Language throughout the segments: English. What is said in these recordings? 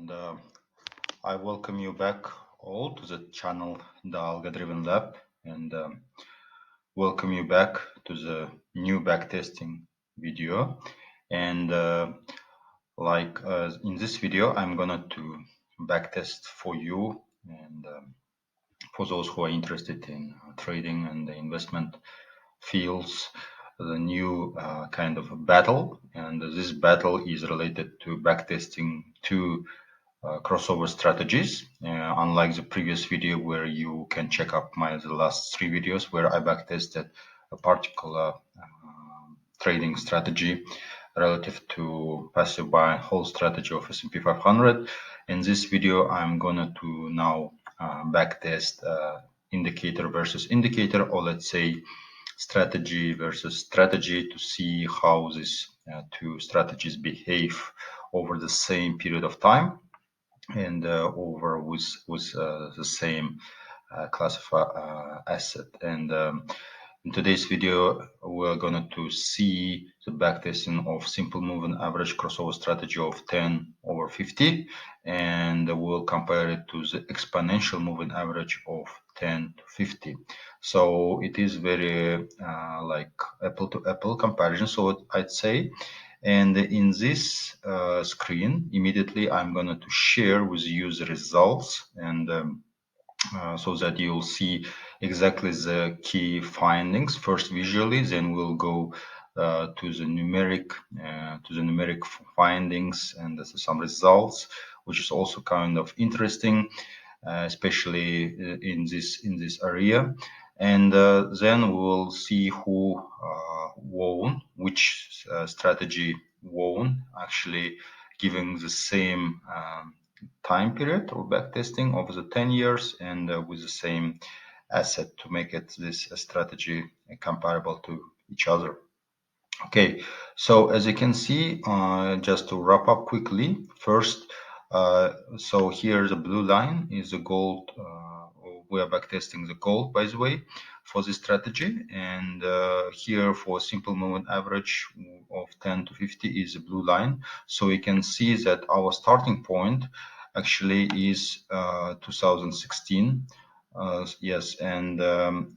and I welcome you back all to the channel The Alga Driven Lab, and welcome you back to the new backtesting video. And in this video, I'm gonna to backtest for you and for those who are interested in trading and the investment fields, the new kind of battle. And this battle is related to backtesting two crossover strategies, unlike the previous video where you can check up the last three videos where I backtested a particular trading strategy relative to passive buy and hold strategy of S&P 500. In this video, I'm gonna to now backtest indicator versus indicator, or let's say strategy versus strategy, to see how these two strategies behave over the same period of time and over with the same classified asset. And in today's video, we're going to see the backtesting of simple moving average crossover strategy of 10/50, and we'll compare it to the exponential moving average of 10/50. So it is very like apple to apple comparison, so I'd say. And in this screen, immediately I'm going to share with you the results, and so that you'll see exactly the key findings first visually, then we'll go to the numeric findings and some results, which is also kind of interesting, especially in this area. And then we'll see who won, which strategy won, actually giving the same time period or backtesting over the 10 years and with the same asset to make it this strategy comparable to each other. Okay, so as you can see, just to wrap up quickly, first, so here the blue line is the gold. We are backtesting the gold, by the way, for this strategy, and here for simple moving average of 10/50 is the blue line. So you can see that our starting point actually is 2016. Yes, and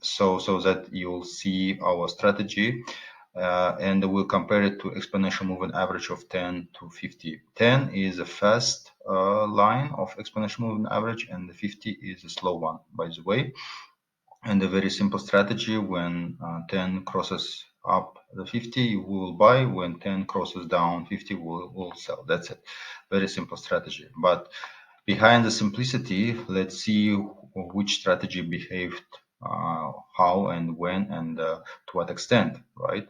so that you'll see our strategy. And we'll compare it to exponential moving average of 10/50. 10 is a fast line of exponential moving average, and the 50 is a slow one, by the way. And a very simple strategy: when 10 crosses up the 50, we will buy. When 10 crosses down 50, we'll sell. That's it. Very simple strategy. But behind the simplicity, let's see which strategy behaved how and when and to what extent, right?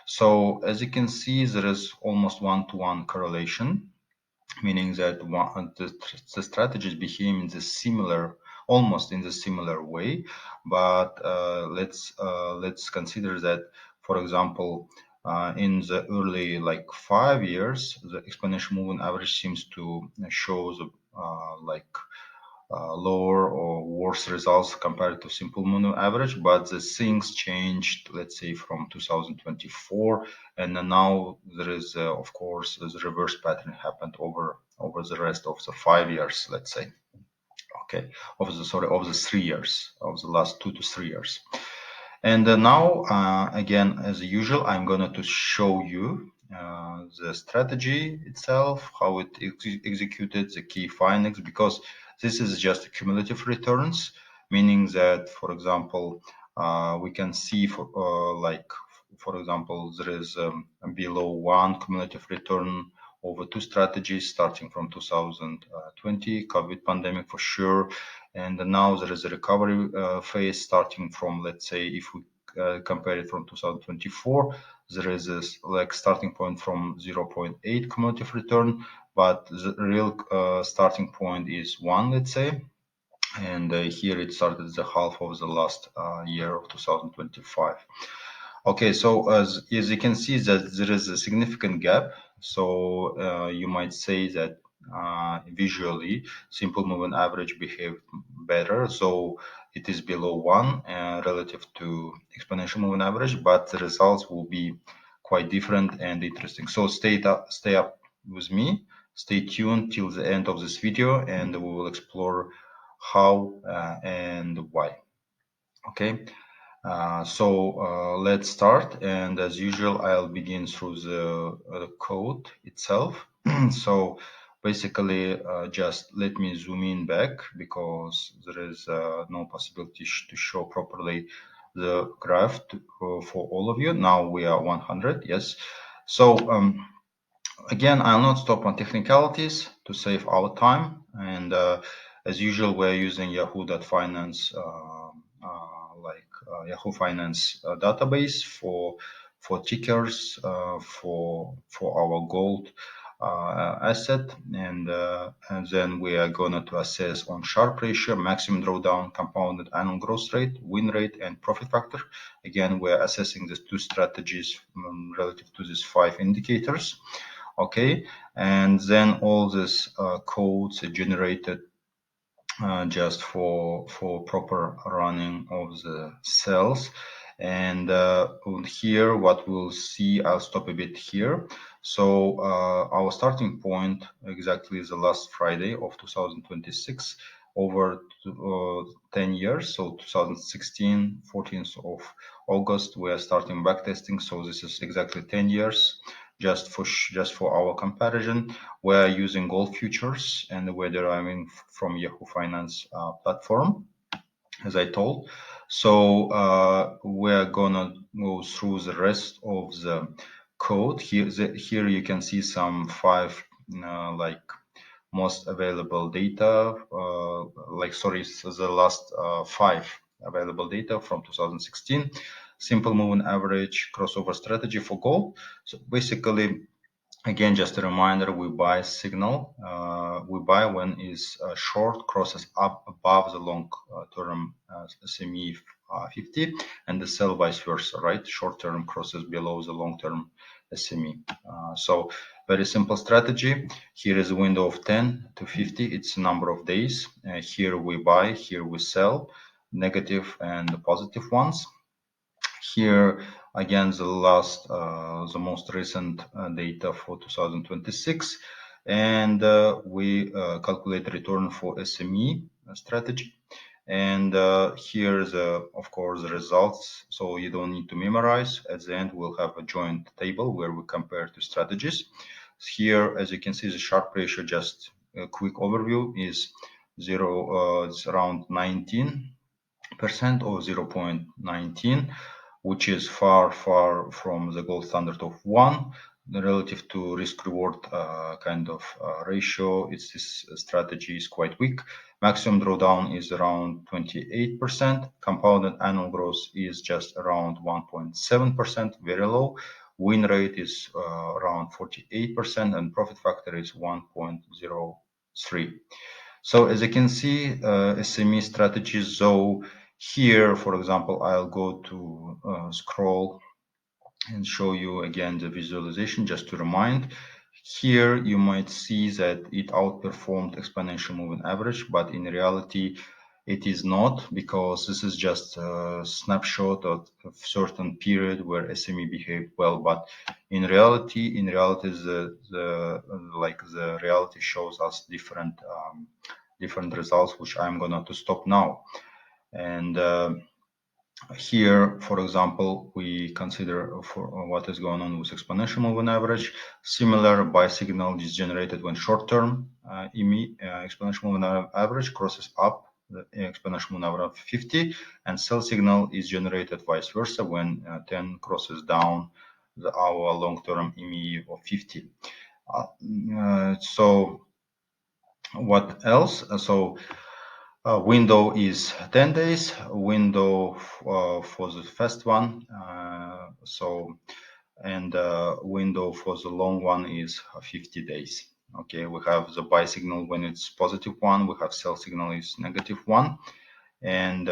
So as you can see, there is almost one-to-one correlation, meaning that the strategies behave in the similar, almost in the similar way. But let's consider that, for example, in the early 5 years, the exponential moving average seems to show the lower or worse results compared to simple moving average, but the things changed, let's say, from 2024, and now there is of course the reverse pattern happened over the rest of the 5 years, let's say. Okay, of the 3 years, of the last 2 to 3 years. And now again, as usual, I'm going to show you the strategy itself, how it executed, the key findings, because this is just cumulative returns, meaning that, for example, we can see for example, there is below 1 cumulative return over two strategies starting from 2020 COVID pandemic for sure, and now there is a recovery phase starting from, let's say, if we compare it from 2024, there is this starting point from 0.8 cumulative return, but the real starting point is 1, let's say, and here it started the half of the last year of 2025. Okay, so as you can see that there is a significant gap. So you might say that visually simple moving average behaved better, so it is below 1 relative to exponential moving average, but the results will be quite different and interesting. So stay up with me, stay tuned till the end of this video, and we will explore how and why. Okay. Let's start, and as usual I'll begin through the code itself. So basically just let me zoom in back, because there is no possibility to show properly the graph for all of you. Now we are 100, yes. So again, I'll not stop on technicalities to save our time, and as usual we're using yahoo.finance Yahoo Finance database for tickers for our gold asset, and then we are going to assess on Sharpe ratio, maximum drawdown, compounded annual growth rate, win rate, and profit factor. Again, we're assessing these two strategies relative to these 5 indicators. Okay, and then all these codes are generated just for proper running of the cells. And here what we'll see, I'll stop a bit here. So our starting point exactly is the last Friday of 2026 over 10 years. So 2016, 14th of August, we are starting backtesting. So this is exactly 10 years. Just for our comparison, we're using gold futures, and we're deriving from Yahoo Finance platform, as I told. So we're gonna go through the rest of the code. Here you can see some 5 like most available data, the last 5 available data from 2016. Simple moving average crossover strategy for gold. So basically, again, just a reminder, we buy signal. We buy when is short crosses up above the long term SMA 50, and the sell vice versa, right? Short term crosses below the long term SMA. So very simple strategy. Here is a window of 10 to 50. It's a number of days. Here we buy, here we sell, negative and the positive ones. Here again, the most recent data for 2026, and we calculate return for SME strategy. And here's of course the results, so you don't need to memorize. At the end we'll have a joint table where we compare two strategies. Here, as you can see, the Sharpe ratio, just a quick overview, is it's around 19% or 0.19, which is far from the gold standard of 1. Relative to risk reward ratio, this strategy is quite weak. Maximum drawdown is around 28%. Compounded annual growth is just around 1.7%, very low. Win rate is around 48%, and profit factor is 1.03. So as you can see, SME strategies. So here, for example, I'll go to scroll and show you again the visualization just to remind. Here you might see that it outperformed exponential moving average, but in reality it is not, because this is just a snapshot of a certain period where SME behaved well. But in reality the reality shows us different results, which I'm gonna to stop now. And here, for example, we consider for what is going on with exponential moving average. Similar buy signal is generated when short-term EMA exponential moving average crosses up the exponential moving average of 50, and sell signal is generated vice versa when 10 crosses down our long-term EMA of 50. So what else? Window is 10 days, window for the first one, and window for the long one is 50 days. Okay, we have the buy signal when it's positive 1, we have sell signal is negative 1, and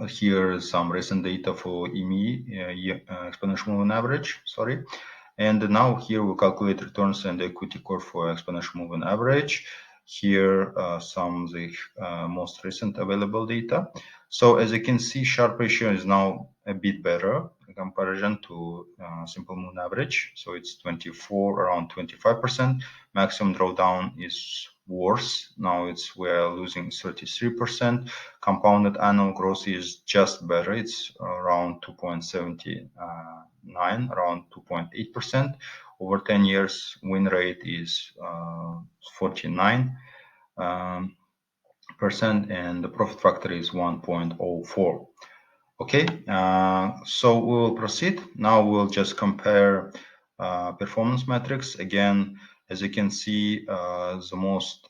here is some recent data for EME, exponential moving average, sorry. And now here we calculate returns and equity curve for exponential moving average. Here some of the most recent available data. So as you can see, Sharpe ratio is now a bit better. comparison to simple moving average. So it's 24, around 25%. Maximum drawdown is worse. Now we're losing 33%. Compounded annual growth is just better. It's around 2.79, around 2.8%. Over 10 years, win rate is 49%, and the profit factor is 1.04. Okay, so we will proceed. Now we'll just compare performance metrics. Again, as you can see, the most,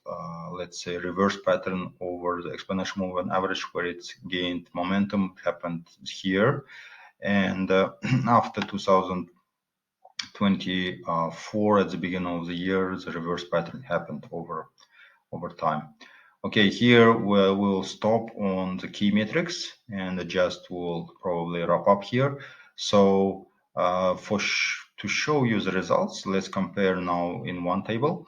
let's say, reverse pattern over the exponential moving average where it's gained momentum happened here. And after 2024, at the beginning of the year, the reverse pattern happened over time. Okay, here we'll stop on the key metrics and just will probably wrap up here. So to show you the results, let's compare now in one table.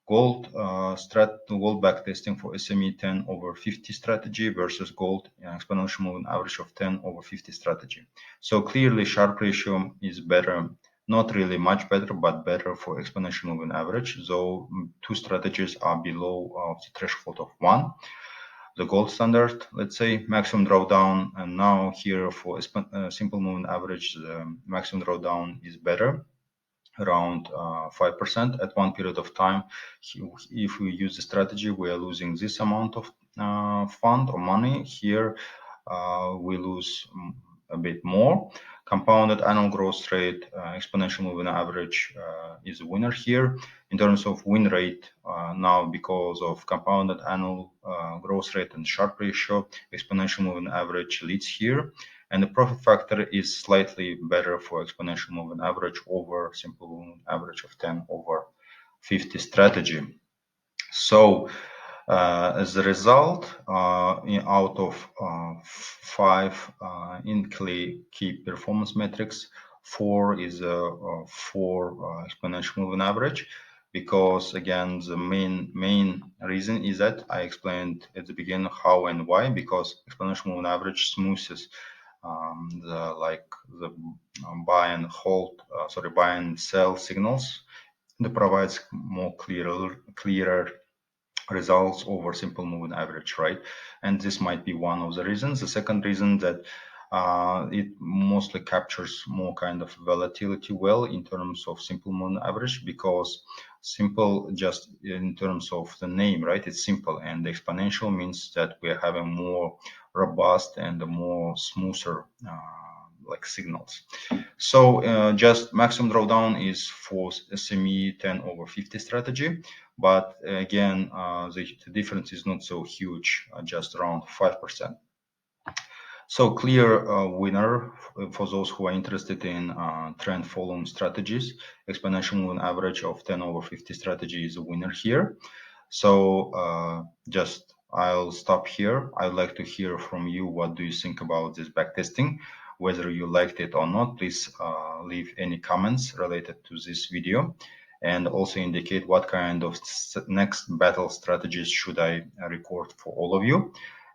Gold backtesting for SMA 10/50 strategy versus gold exponential moving average of 10/50 strategy. So clearly Sharpe ratio is better. Not really much better, but better for exponential moving average, though two strategies are below the threshold of 1. The gold standard, let's say, maximum drawdown, and now here for simple moving average, the maximum drawdown is better, around 5% at one period of time. If we use the strategy, we are losing this amount of fund or money. Here we lose a bit more. Compounded annual growth rate, exponential moving average is a winner here. In terms of win rate, now because of compounded annual growth rate and Sharpe ratio, exponential moving average leads here. And the profit factor is slightly better for exponential moving average over simple moving average of 10/50 strategy. So as a result, out of 5 key performance metrics, 4 is for exponential moving average, because again the main reason is that I explained at the beginning how and why, because exponential moving average smoothes the buy and sell signals. That provides more clearer results over simple moving average, right? And this might be one of the reasons. The second reason that it mostly captures more kind of volatility well in terms of simple moving average, because simple just in terms of the name, right? It's simple, and the exponential means that we're having more robust and more smoother like signals. So just maximum drawdown is for SMA 10/50 strategy, but again the difference is not so huge, just around 5%. So clear winner for those who are interested in trend following strategies. Exponential moving average of 10/50 strategy is a winner here. So just I'll stop here. I'd like to hear from you. What do you think about this backtesting? Whether you liked it or not, please leave any comments related to this video, and also indicate what kind of next battle strategies should I record for all of you.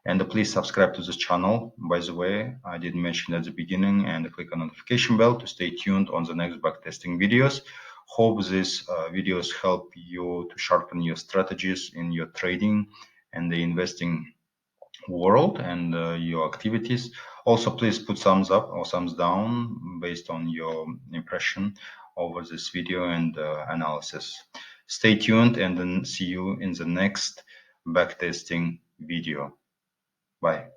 And please subscribe to this channel. By the way, I did mention at the beginning, and click on notification bell to stay tuned on the next backtesting videos. Hope these videos help you to sharpen your strategies in your trading and the investing world and your activities. Also, please put thumbs up or thumbs down based on your impression over this video and analysis. Stay tuned, and then see you in the next backtesting video. Bye.